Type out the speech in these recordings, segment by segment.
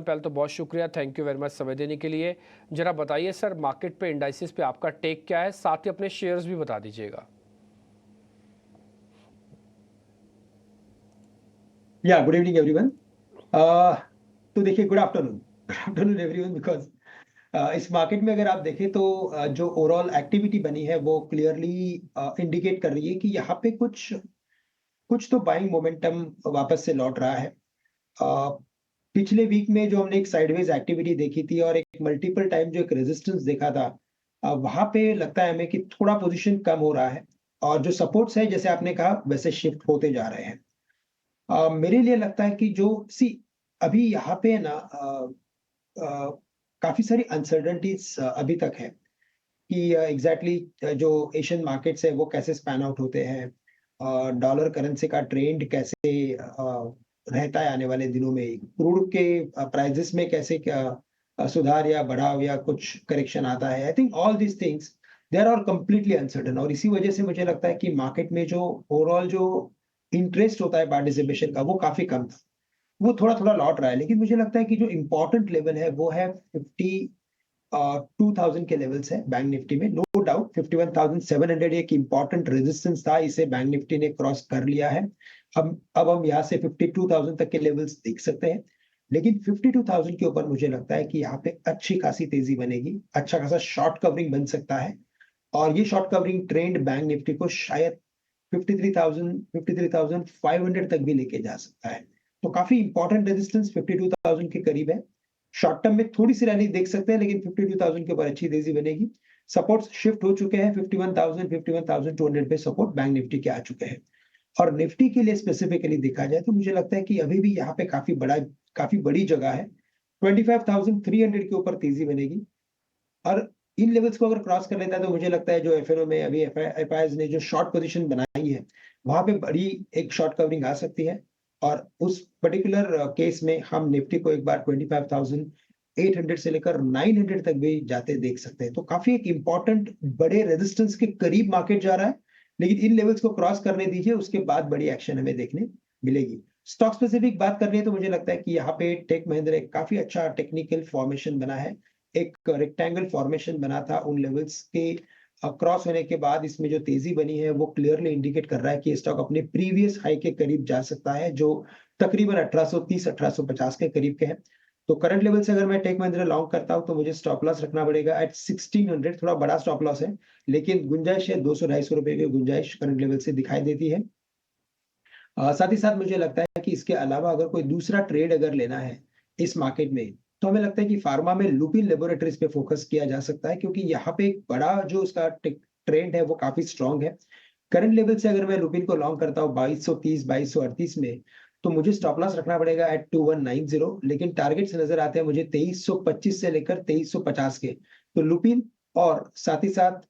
पहले तो बहुत शुक्रिया, थैंक यू वेरी मच समय देने के लिए। जरा बताइए सर, मार्केट पे इंडाइसिस पे आपका टेक क्या है, साथ ही अपने शेयर्स भी बता दीजिएगा। या गुड इवनिंग एवरीवन। तो देखिए, गुड आफ्टरनून, एवरीवन। बिकॉज इस मार्केट में अगर आप देखें तो जो ओवरऑल एक्टिविटी बनी है वो क्लियरली इंडिकेट कर रही है कि यहाँ पे कुछ कुछ तो बाइंग मोमेंटम वापस से लौट रहा है। uh, पिछले वीक में जो हमने एक साइडवेज एक्टिविटी देखी थी और एक मल्टीपल टाइम जो एक रेजिस्टेंस देखा था, वहां पे लगता है हमें कि थोड़ा पोजीशन कम हो रहा है और जो सपोर्ट्स है जैसे आपने कहा वैसे शिफ्ट होते जा रहे हैं। मेरे लिए लगता है कि जो सी अभी यहाँ पे ना काफी सारी अनसर्टेनिटीज अभी तक है कि एग्जैक्टली जो एशियन मार्केट्स है वो कैसे स्पैन आउट होते हैं, डॉलर करेंसी का ट्रेंड कैसे रहता है आने वाले दिनों में, क्रूड के प्राइसेस में कैसे क्या सुधार या बढ़ाव या कुछ करेक्शन आता है। I think all these things they are all completely uncertain, और इसी वजह से मुझे लगता है कि मार्केट में जो ओवरऑल जो इंटरेस्ट होता है पार्टिसिपेशन का वो काफी कम था। वो थोड़ा थोड़ा लौट रहा है, लेकिन मुझे लगता है कि जो इम्पोर्टेंट लेवल है वो है 52,000 के लेवल्स है बैंक निफ्टी में। नो डाउट 51,700 एक इंपॉर्टेंट रेजिस्टेंस था, इसे बैंक निफ्टी ने क्रॉस कर लिया है। अब हम यहाँ से 52,000 तक के लेवल्स देख सकते हैं, लेकिन 52,000 के ऊपर मुझे लगता है कि यहाँ पे अच्छी खासी तेजी बनेगी, अच्छा खासा शॉर्ट कवरिंग बन सकता है। और ये short covering trend bank Nifty को शायद 53,500 तक भी लेके जा सकता है। तो काफी इंपॉर्टेंट रेजिस्टेंस 52,000 के करीब है। शॉर्ट टर्म में थोड़ी सी रैली देख सकते हैं, लेकिन 52,000 के ऊपर अच्छी तेजी बनेगी। सपोर्ट्स शिफ्ट हो चुके हैं, 51,000 51,200 पे सपोर्ट बैंक निफ्टी के आ चुके हैं। और निफ्टी के लिए स्पेसिफिकली देखा जाए तो मुझे लगता है कि अभी भी यहाँ पे काफी बड़ी जगह है। 25,300 के ऊपर तेजी बनेगी, और इन लेवल्स को अगर क्रॉस कर लेता है तो मुझे लगता है जो एफएनओ में अभी एफआईआईज ने जो शॉर्ट पोजीशन बनाई है वहां पे बड़ी एक शॉर्ट कवरिंग आ सकती है। और उस पर्टिकुलर केस में हम निफ्टी को एक बार 25,800 से लेकर 900 तक भी जाते देख सकते हैं। तो काफी एक इंपॉर्टेंट बड़े रेजिस्टेंस के करीब मार्केट जा रहा है, लेकिन इन लेवल्स को क्रॉस करने दीजिए, उसके बाद बड़ी एक्शन हमें देखने मिलेगी। स्टॉक स्पेसिफिक बात करनी है तो मुझे लगता है कि यहाँ पे टेक महिंद्रा एक काफी अच्छा टेक्निकल फॉर्मेशन बना है। एक रेक्टेंगल फॉर्मेशन बना था, उन लेवल्स के क्रॉस होने के बाद इसमें जो तेजी बनी है वो क्लियरली इंडिकेट कर रहा है कि स्टॉक अपने प्रीवियस हाई के करीब जा सकता है, जो तकरीबन 1830-1850 के करीब के हैं। तो करंट लेवल से अगर मैं टेक महिंद्रा लॉन्ग करता हूं तो मुझे स्टॉप लॉस रखना पड़ेगा एट 1600। थोड़ा बड़ा स्टॉप लॉस है, लेकिन गुंजाइश है, 200-250 रुपए की गुंजाइश करंट लेवल से दिखाई देती है। साथ ही साथ मुझे लगता है कि इसके अलावा अगर कोई दूसरा ट्रेड अगर लेना है इस मार्केट में, तो हमें लगता है कि फार्मा में लुपिन लेबोरेटरीज पे फोकस किया जा सकता है, क्योंकि यहाँ पे एक बड़ा जो उसका ट्रेंड है वो काफी स्ट्रांग है। करंट लेवल से अगर मैं लुपिन को लॉन्ग करता हूँ 2230 2238 में, तो मुझे स्टॉप लॉस रखना पड़ेगा एट 2190, लेकिन टारगेट्स नजर आते हैं मुझे 2325 से लेकर 2350 के। तो लुपिन और साथ ही साथ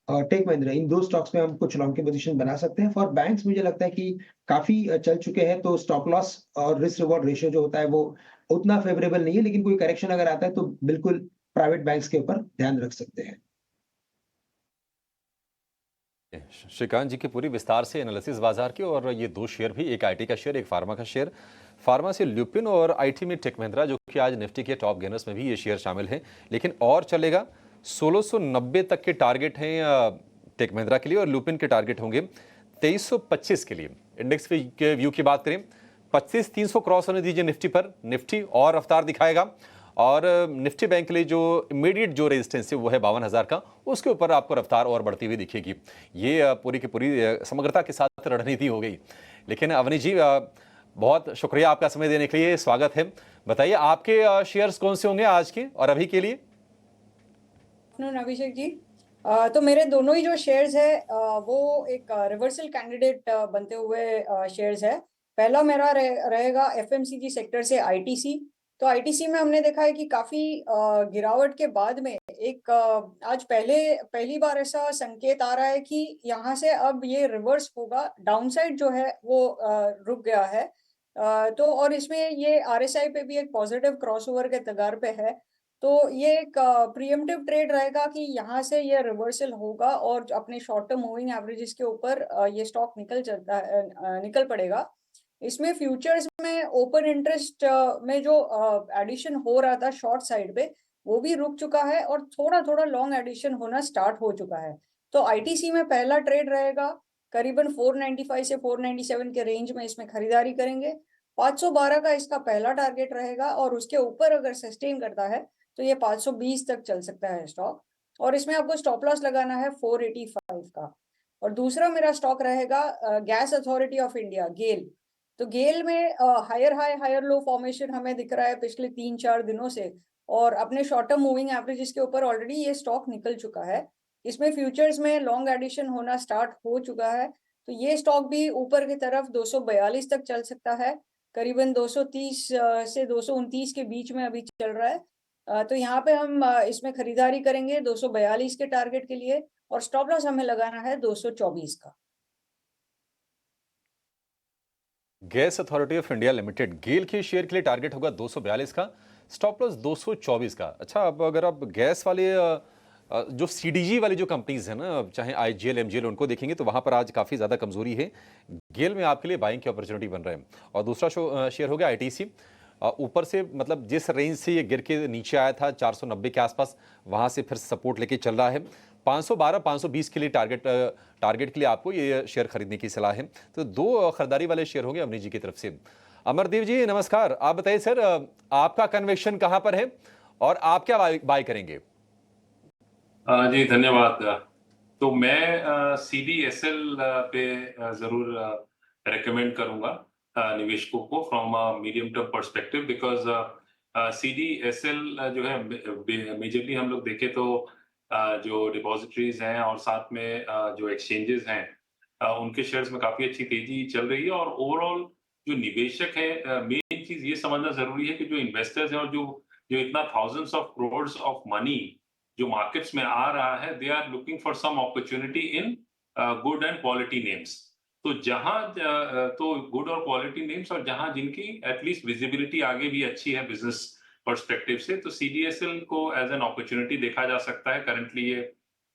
टेक महिंद्रा, इन दो स्टॉक्स में हम कुछ लॉन्ग की पोजीशन बना सकते हैं। फॉर बैंक्स मुझे लगता है कि काफी चल चुके हैं, तो स्टॉप लॉस और रिस्क रिवॉर्ड रेशियो जो होता है वो उतना फेवरेबल नहीं है, लेकिन कोई करेक्शन अगर आता है तो बिल्कुल प्राइवेट बैंक्स के ऊपर ध्यान रख सकते हैं। श्रीकांत जी की पूरी विस्तार से एनालिसिस बाजार की, और ये दो शेयर भी, एक आईटी का शेयर, एक फार्मा का शेयर। फार्मा से ल्यूपिन और आईटी में टेक महिंद्रा, जो कि आज निफ्टी के टॉप गेनर्स में भी ये शेयर शामिल हैं। लेकिन और चलेगा, 1690 तक के टारगेट हैं टेक महिंद्रा के लिए, और ल्यूपिन के टारगेट होंगे 2325 के लिए। इंडेक्स के व्यू की बात करें, 25,300 क्रॉस होने दीजिए निफ्टी पर, निफ्टी और रफ्तार दिखाएगा। और निफ्टी बैंक के लिए जो इमीडिएट जो रेजिस्टेंस है वो है 52,000 का, उसके ऊपर आपको रफ्तार और बढ़ती हुई दिखेगी। ये पूरी की पूरी समग्रता के साथ रणनीति हो गई। लेकिन अवनी जी, बहुत शुक्रिया आपका समय देने के लिए, स्वागत है। बताइए आपके शेयर्स कौन से होंगे आज के और अभी के लिए? अभिषेक जी, तो मेरे दोनों ही जो शेयर्स है वो एक रिवर्सल कैंडिडेट बनते हुए शेयर्स है। पहला मेरा रहेगा एफएमसीजी सेक्टर से आईटीसी। तो आईटीसी में हमने देखा है कि काफी गिरावट के बाद में एक आज पहली बार ऐसा संकेत आ रहा है कि यहाँ से अब ये रिवर्स होगा, डाउनसाइड जो है वो रुक गया है। तो और इसमें ये आरएसआई पे भी एक पॉजिटिव क्रॉसओवर के कगार पे है। तो ये एक प्रीएम्प्टिव ट्रेड रहेगा कि यहाँ से ये रिवर्सल होगा और अपने शॉर्ट टर्म मूविंग एवरेजेस के ऊपर ये स्टॉक निकल पड़ेगा। इसमें फ्यूचर्स में ओपन इंटरेस्ट में जो एडिशन हो रहा था शॉर्ट साइड पे, वो भी रुक चुका है और थोड़ा थोड़ा लॉन्ग एडिशन होना स्टार्ट हो चुका है। तो आईटीसी में पहला ट्रेड रहेगा, करीबन 495 से 497 के रेंज में इसमें खरीदारी करेंगे। 512 का इसका पहला टारगेट रहेगा और उसके ऊपर अगर सस्टेन करता है तो ये 520 तक चल सकता है स्टॉक। और इसमें आपको स्टॉप लॉस लगाना है 485 का। और दूसरा मेरा स्टॉक रहेगा gas authority of India, GAIL. तो गेल में higher high higher low formation हमें दिख रहा है पिछले 3-4 दिनों से, और अपने शॉर्ट टर्म मूविंग एवरेजेस के ऊपर ऑलरेडी ये स्टॉक निकल चुका है। इसमें फ्यूचर्स में लॉन्ग एडिशन होना स्टार्ट हो चुका है, तो ये स्टॉक भी ऊपर की तरफ 242 तक चल सकता है। करीबन 230 से 229 के बीच में अभी चल रहा है। तो यहाँ पे हम इसमें खरीदारी करेंगे 242 के टारगेट के लिए, और स्टॉप लॉस हमें लगाना है 224 का। Gas authority of India limited GAIL के शेयर के लिए टारगेट होगा 242 का, स्टॉप लॉस 224 का। अच्छा, अब अगर आप गैस वाले जो सीडीजी वाली जो कंपनीज है ना, चाहे आईजीएल एमजीएल, उनको देखेंगे तो वहां पर आज काफी ज्यादा कमजोरी है। गेल में आपके लिए बाइंग की अपॉर्चुनिटी बन रहे हैं। और दूसरा शेयर हो गया आईटीसी। ऊपर से मतलब जिस रेंज से ये गिर के नीचे आया था 490 के आसपास, वहां से फिर सपोर्ट लेके चल रहा है। 512-520 के लिए टारगेट के लिए आपको ये शेयर खरीदने की सलाह है। तो दो खरीदारी वाले शेयर होंगे अवनीश जी की तरफ से। अमरदीप जी नमस्कार, आप बताइए सर, आपका कन्विक्शन कहां पर है और आप क्या बाय करेंगे? जी धन्यवाद। तो मैं CDSL पे जरूर रेकमेंड करूंगा निवेशकों को from medium term perspective, because CDSL जो है मेजरली हम लोग देखें तो जो डिपॉजिटरीज हैं और साथ में जो एक्सचेंजेस हैं उनके शेयर्स में काफी अच्छी तेजी चल रही है। और ओवरऑल जो निवेशक है, मेन चीज ये समझना जरूरी है कि जो इन्वेस्टर्स हैं और जो इतना thousands of crores of money जो मार्केट्स में आ रहा है, they are looking for some opportunity in good and quality names. तो जहां तो गुड और क्वालिटी नेम्स, और जहां जिनकी एटलीस्ट विजिबिलिटी आगे भी अच्छी है बिजनेस पर्सपेक्टिव से, तो CDSL को एज एन अपॉर्चुनिटी देखा जा सकता है। करंटली ये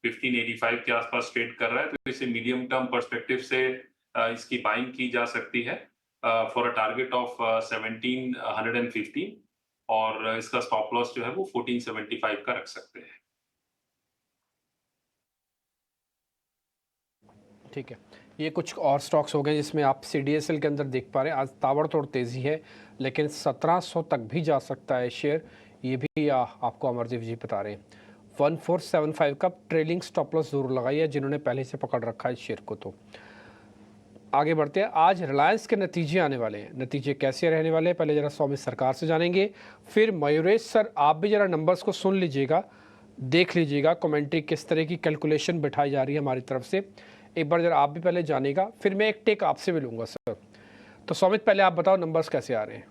1585 के आसपास ट्रेड कर रहा है, तो इसे मीडियम टर्म पर्सपेक्टिव से इसकी बाइंग की जा सकती है फॉर अ टारगेट ऑफ 1715, और इसका स्टॉप लॉस जो है वो 1475 का रख सकते हैं। ठीक है, ये कुछ और स्टॉक्स हो गए जिसमें आप CDSL के अंदर देख पा रहे हैं आज ताबड़तोड़ तेज़ी है, लेकिन 1700 तक भी जा सकता है शेयर, ये भी आपको अमरदीप जी बता रहे हैं। 1475 का ट्रेलिंग स्टॉप लॉस जरूर लगाइए जिन्होंने पहले से पकड़ रखा है इस शेयर को। तो आगे बढ़ते हैं, आज रिलायंस के नतीजे आने वाले हैं। नतीजे कैसे रहने वाले हैं पहले जरा सौमित सरकार से जानेंगे, फिर मयूरेश सर आप भी जरा नंबर्स को सुन लीजिएगा, देख लीजिएगा कमेंट्री किस तरह की कैलकुलेशन बिठाई जा रही है हमारी तरफ से, एक बार जरा आप भी पहले जानेगा, फिर मैं एक टेक आपसे भी लूँगा सर। तो सौमित पहले आप बताओ नंबर्स कैसे आ रहे हैं?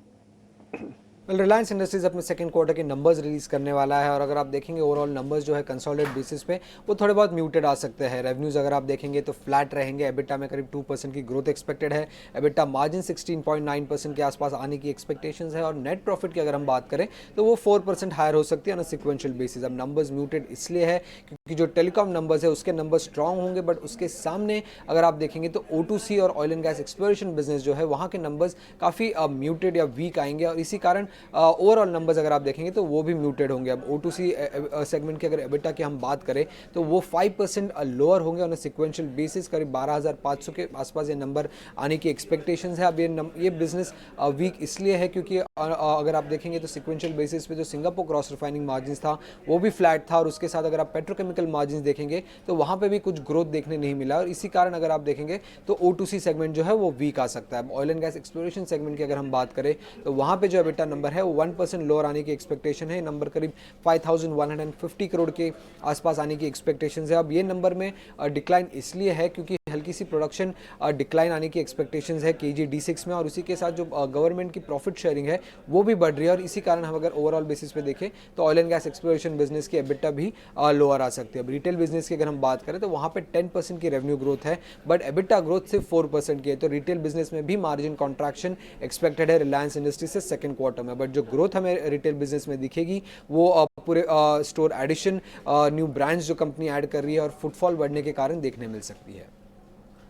रिलायंस इंडस्ट्रीज अपने सेकंड क्वार्टर के नंबर्स रिलीज करने वाला है, और अगर आप देखेंगे ओवरऑल नंबर्स जो है कंसोलिडेटेड बेसिस पे वो थोड़े बहुत म्यूटेड आ सकते हैं। रेवेन्यूज अगर आप देखेंगे तो फ्लैट रहेंगे, एबिटा में करीब 2% की ग्रोथ एक्सपेक्टेड है, एबिटा मार्जिन 16.9% के आसपास आने की एक्सपेक्टेशंस है, और नेट प्रॉफिट की अगर हम बात करें तो वो 4% हायर हो सकती है ऑन सिक्वेंशियल बेसिस। अब नंबर्स म्यूटेड इसलिए है क्योंकि जो टेलीकॉम नंबर्स है उसके नंबर स्ट्रॉन्ग होंगे, बट उसके सामने अगर आप देखेंगे तो O2C और oil and gas exploration business जो है वहाँ के नंबर्स काफ़ी म्यूटेड या वीक आएंगे, और इसी कारण ओवरऑल नंबर्स अगर आप देखेंगे तो वो भी म्यूटेड होंगे। अब O2C सेगमेंट की अगर एबिटा की हम बात करें तो वो 5% लोअर होंगे ऑन सिक्वेंशियल बेसिस, करीब 12,500 के आसपास ये नंबर आने की एक्सपेक्टेशंस है। अब ये बिजनेस वीक इसलिए है क्योंकि अगर आप देखेंगे तो सिक्वेंशियल बेसिस पे जो सिंगापुर क्रॉस रिफाइनिंग मार्जिन था वो भी फ्लैट था, और उसके साथ अगर आप पेट्रोकेमिकल मार्जिन देखेंगे तो वहाँ पे भी कुछ ग्रोथ देखने नहीं मिला, और इसी कारण अगर आप देखेंगे तो O2C सेगमेंट जो है वो वीक आ सकता है। अब oil and gas exploration segment की अगर हम बात करें तो वहाँ पे जो एबिटा नंबर है वो 1% लोअर आने की एक्सपेक्टेशन है, नंबर करीब 5,150 करोड़ के आसपास आने की एक्सपेक्टेशन है। अब ये नंबर में डिक्लाइन इसलिए है क्योंकि हल्की सी प्रोडक्शन डिक्लाइन आने की एक्सपेक्टेशन है KG D6 में, और उसी के साथ जो गवर्नमेंट की प्रॉफिट शेयरिंग है वो भी बढ़ रही है, और इसी कारण हम अगर ओवरऑल बेसिस पे देखें तो oil and gas exploration business की एबिटा भी लोअर आ सकती है। अब रिटेल बिजनेस की अगर हम बात करें तो वहाँ पे 10% की रेवेन्यू ग्रोथ है, बट एबिटा ग्रोथ सिर्फ 4% की है, तो रिटेल बिजनेस में भी मार्जिन कॉन्ट्रैक्शन एक्सपेक्टेड है रिलायंस इंडस्ट्री से सेकंड क्वार्टर में। बट जो ग्रोथ हमें रिटेल बिजनेस में दिखेगी वो पूरे स्टोर एडिशन, न्यू ब्रांड्स जो कंपनी ऐड कर रही है और फुटफॉल बढ़ने के कारण देखने मिल सकती है।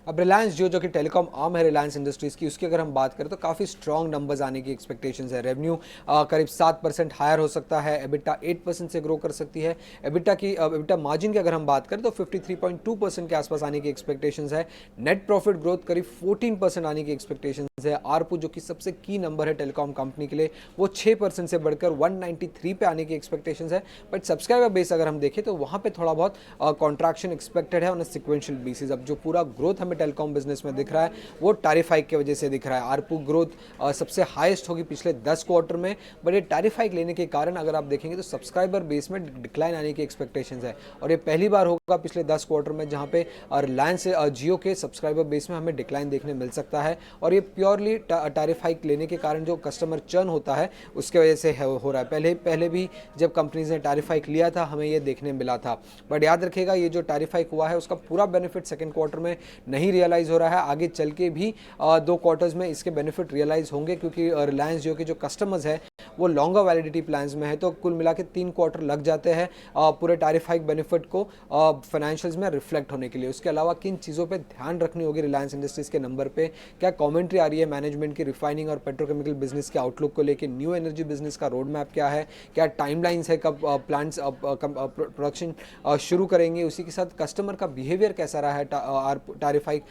अब रिलायंस जो कि टेलीकॉम आर्म है रिलायंस इंडस्ट्रीज़ की, उसकी अगर हम बात करें तो काफ़ी स्ट्रॉन्ग नंबर्स आने की एक्सपेक्टेशंस है। रेवेन्यू करीब 7% हायर हो सकता है, एबिटा 8% से ग्रो कर सकती है। एबिटा मार्जिन की अगर हम बात करें तो 53.2% के आसपास आने की एक्सपेक्टेशंस है। नेट प्रॉफिट ग्रोथ करीब 14% आने की एक्सपेक्टेशंस है। आरपू जो कि सबसे की नंबर है टेलीकॉम कंपनी के लिए, वो 6% से बढ़कर 193 पे आने की एक्सपेक्टेशंस है। बट सब्सक्राइबर बेस अगर हम देखें तो वहाँ पे थोड़ा बहुत कॉन्ट्रैक्शन एक्सपेक्टेड है ऑन अ सिक्वेंशियल बेसिस। अब जो पूरा ग्रोथ हमें टेलीकॉम बिजनेस में दिख रहा है वो टैरिफ हाइक की वजह से दिख रहा है। आरपू ग्रोथ सबसे हाईएस्ट होगी पिछले 10 क्वार्टर में, बट ये टैरिफ हाइक लेने के कारण अगर आप देखेंगे तो सब्सक्राइबर बेस में डिक्लाइन आने की एक्सपेक्टेशंस है। और ये पहली बार होगा पिछले 10 क्वार्टर में जहाँ पे रिलायंस जियो के सब्सक्राइबर बेस में हमें डिक्लाइन देखने मिल सकता है। और ये प्योरली टैरिफ हाइक लेने के कारण जो कस्टमर चर्न होता है उसके वजह से हो रहा है। पहले भी जब कंपनीज ने टैरिफ हाइक लिया था हमें ये देखने मिला था। बट याद रखिएगा ये जो टैरिफ हाइक हुआ है उसका पूरा बेनिफिट सेकंड क्वार्टर में नहीं रियलाइज हो रहा है। आगे चल के भी 2 क्वार्टर्स में इसके बेनिफिट रियलाइज होंगे, क्योंकि रिलायंस जियो के जो कस्टमर्स है वो लॉन्गर वैलिडिटी प्लान्स में है। तो कुल मिला के 3 क्वार्टर लग जाते हैं पूरे टैरिफ हाइक बेनिफिट को फाइनेंशियल्स में रिफ्लेक्ट होने के लिए। उसके अलावा किन चीज़ों पे ध्यान रखनी होगी रिलायंस इंडस्ट्रीज के नंबर पे, क्या कमेंट्री आ रही है मैनेजमेंट की रिफाइनिंग और पेट्रोकेमिकल बिजनेस के आउटलुक को लेकर, न्यू एनर्जी बिजनेस का रोड मैप क्या है, क्या टाइमलाइंस है कब प्लांट्स प्रोडक्शन शुरू करेंगे, उसी के साथ कस्टमर का बिहेवियर कैसा रहा है टैरिफ हाइक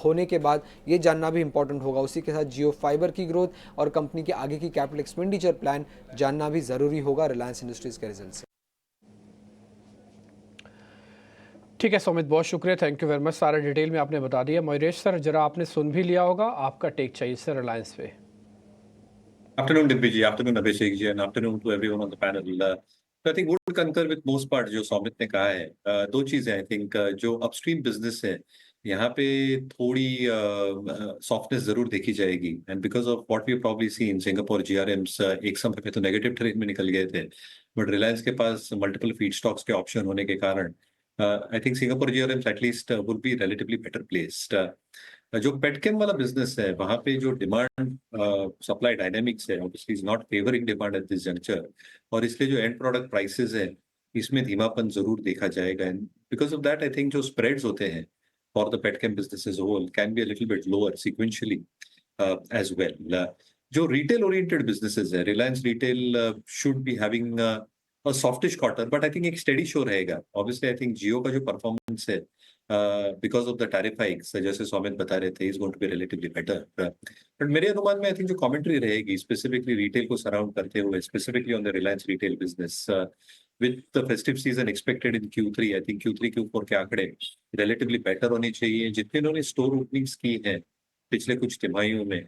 होने के बाद, ये जानना भी इंपॉर्टेंट होगा। उसी के साथ जियो फाइबर की ग्रोथ और कंपनी के आगे की कैपिटल एक्सपेंडिचर प्लान जानना भी ज़रूरी होगा रिलायंस इंडस्ट्रीज के रिजल्ट से। ठीक है सुमित, बहुत शुक्रिया, थैंक यू वेरी मच, सारा डिटेल में आपने बता दिया। मयूरेश सर, जरा आपने सुन भी लिया होगा, आपका टेक चाहिए सर रिलायंस पे। Afternoon, Divyji. Afternoon, Abhishek ji, and afternoon to everyone on the panel. So I think would concur with most part जो सौमित ने कहा है। दो चीजें आई थिंक, जो अपस्ट्रीम बिजनेस है यहाँ पे थोड़ी सॉफ्टनेस जरूर देखी जाएगी, and because of what we probably see in Singapore GRMs एक समय पे तो नेगेटिव ट्रेड में निकल गए थे, बट रिलायंस के पास मल्टीपल फीड स्टॉक्स के ऑप्शन होने के कारण I think Singapore GRMs at least would be relatively better placed. जो पेटकेम वाला बिजनेस है वहां पे जो डिमांड सप्लाई डायनेमिक्स है obviously is not favouring demand at this juncture, और इसलिए जो एंड प्रोडक्ट प्राइसेस है इसमें धीमापन जरूर देखा जाएगा, and because of that I think जो स्प्रेड्स होते हैं for the petchem business as whole can be a little bit lower sequentially as well. जो रिटेल ओरिएंटेड बिजनेसेस है, Reliance retail should be having a softish quarter, but I think एक steady show रहेगा। Obviously I think Jio का जो performance है because of the tariff hikes जैसे सौमित बता रहे थे is going to be relatively better, but मेरे अनुमान में आई थिंक जो कमेंट्री रहेगी स्पेसिफिकली रिटेल को सराउंड करते हुए, specifically on the Reliance retail business with the festive season expected in Q3, I think Q3 Q4 के आंकड़े रिलेटिवली बेटर होने चाहिए। जितने उन्होंने स्टोर ओपनिंग्स की हैं पिछले कुछ तिमाहियों में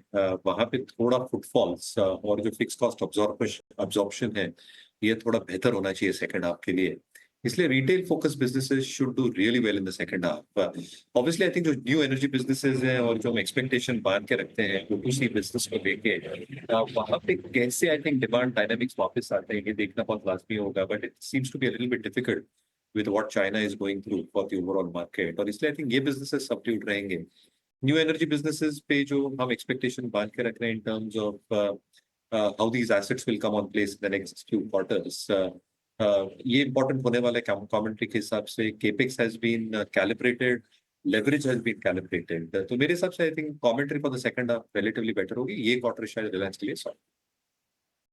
वहां पे थोड़ा फुटफॉल्स और जो फिक्स कॉस्ट अब्जॉर्प्शन है ये थोड़ा बेहतर होना चाहिए सेकंड हाफ के लिए, इसलिए retail focus businesses should do really well in the second half. Obviously I think जो न्यू एनर्जी बिजनेसेस हैं और जो हम एक्सपेक्टेशन बांध के रखते हैं O2C बिजनेस को लेके वहां पे कैसे आई थिंक डिमांड डायनामिक्स वापस आते हैं ये देखना बहुत लाजमी होगा, but it seems to be a little bit difficult with what China is going through for the overall market, और इसलिए आई थिंक ये बिजनेसेस सबड्यूड रहेंगे। न्यू एनर्जी बिजनेसेस पे जो हम एक्सपेक्टेशन बांध के रख रहे हैं in terms of how these assets will come on place in the next few quarters, ये इंपॉर्टेंट होने वाले कमेंट्री के हिसाब से capex has been calibrated, leverage has been calibrated, तो मेरे हिसाब से I think commentary for the second half relatively better होगी। ये क्वार्टर शायद रिलायंस के लिए सॉफ्ट।